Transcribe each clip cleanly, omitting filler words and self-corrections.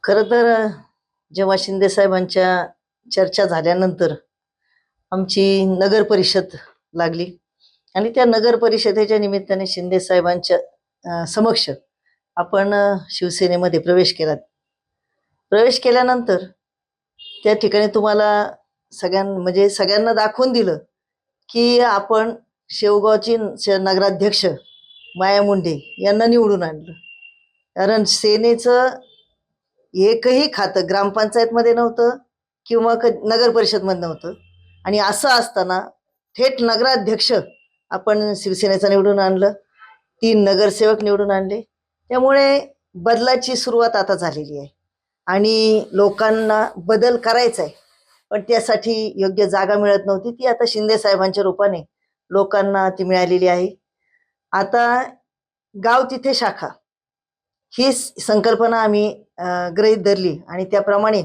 खरं तर जेव्हा शिंदे साहेबांच्या चर्चा झाल्यानंतर आमची नगर परिषद लागली आणि त्या नगर परिषदेच्या निमित्ताने शिंदे साहेबांच्या समक्ष आपण शिवसेनेमध्ये प्रवेश केला. प्रवेश केल्यानंतर त्या ठिकाणी तुम्हाला सगळ्यांना दाखवून दिलं की आपण शेवगावची नगराध्यक्ष माया मुंडे यांना निवडून आणलं. कारण सेनेचं एकही खातं ग्रामपंचायतमध्ये नव्हतं किंवा नगर परिषदमध्ये नव्हतं आणि असं असताना थेट नगराध्यक्ष आपण शिवसेनेचा निवडून आणलं, 3 नगरसेवक निवडून आणले. त्यामुळे बदलाची सुरुवात आता झालेली आहे आणि लोकांना बदल करायचा आहे, पण त्यासाठी योग्य जागा मिळत नव्हती. ती आता शिंदे साहेबांच्या रूपाने लोकांना ती मिळालेली आहे. आता गाव तिथे शाखा ही संकल्पना आम्ही गृहीत धरली आणि त्याप्रमाणे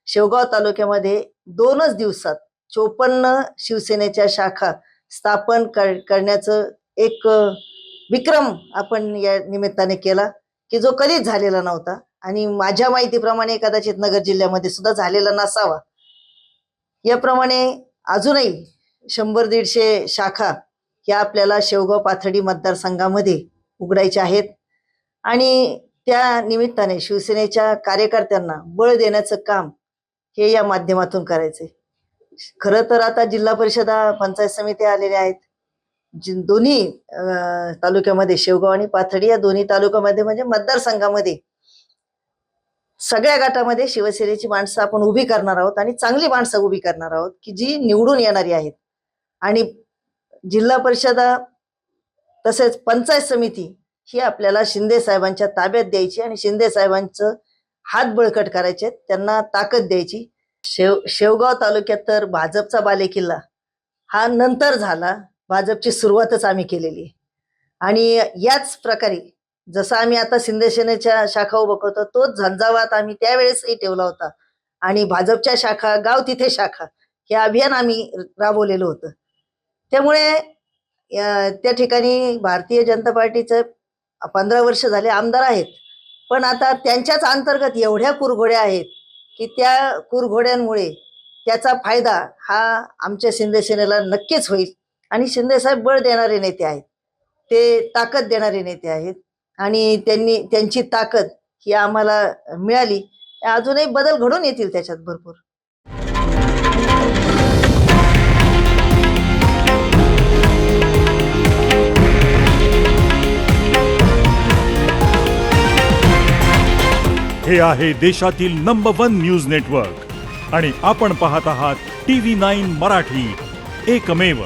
शेवगाव तालुक्यामध्ये 2च दिवसात 54 शिवसेनेच्या शाखा स्थापन करण्याचं एक विक्रम आपण या निमित्ताने केला की जो कधीच झालेला नव्हता आणि माझ्या माहितीप्रमाणे कदाचित नगर जिल्ह्यामध्ये सुद्धा झालेला नसावा. याप्रमाणे अजूनही 100-150 शाखा या आपल्याला शेवगाव पाथर्डी मतदारसंघामध्ये उघडायच्या आहेत आणि त्या निमित्ताने शिवसेनेच्या कार्यकर्त्यांना बळ देण्याचं काम हे या माध्यमातून करायचे. खरं तर आता जिल्हा परिषदा पंचायत समित्या आलेल्या आहेत. दोन्ही तालुक्यामध्ये शेवगाव आणि पाथर्डी या दोन्ही तालुक्यामध्ये म्हणजे मतदारसंघामध्ये सगळ्या गटामध्ये शिवसेनेची माणसं आपण उभी करणार आहोत आणि चांगली माणसं उभी करणार आहोत की जी निवडून येणारी आहेत. आणि जिल्हा परिषदा तसेच पंचायत समिती ही आपल्याला शिंदे साहेबांच्या ताब्यात द्यायची आणि शिंदे साहेबांचं हात बळकट करायचे, त्यांना ताकद द्यायची. शेवगाव तालुक्यात तर भाजपचा बालेकिल्ला हा नंतर झाला. भाजपची सुरुवातच आम्ही केलेली आहे आणि याच प्रकारे जसं आम्ही आता शिंदे सेनेच्या शाखा उभं करतो तोच झंझावात आम्ही त्यावेळेसही ठेवला होता आणि भाजपच्या शाखा गाव तिथे शाखा हे अभियान आम्ही राबवलेलं होतं. त्यामुळे त्या ठिकाणी भारतीय जनता पार्टीचं 15 वर्ष झाले आमदार आहेत, पण आता त्यांच्याच अंतर्गत एवढ्या कुरघोड्या आहेत की त्या कुरघोड्यांमुळे त्याचा फायदा हा आमच्या शिंदे सेनेला नक्कीच होईल. आणि शिंदे साहेब बळ देणारे नेते आहेत, ते ताकद देणारे नेते आहेत आणि त्यांची ताकद ही आम्हाला मिळाली. अजूनही बदल घडून येतील त्याच्यात भरपूर. हे आहे देशातील नंबर 1 न्यूज नेटवर्क आणि आपण पाहत आहात TV9 मराठी, एकमेव.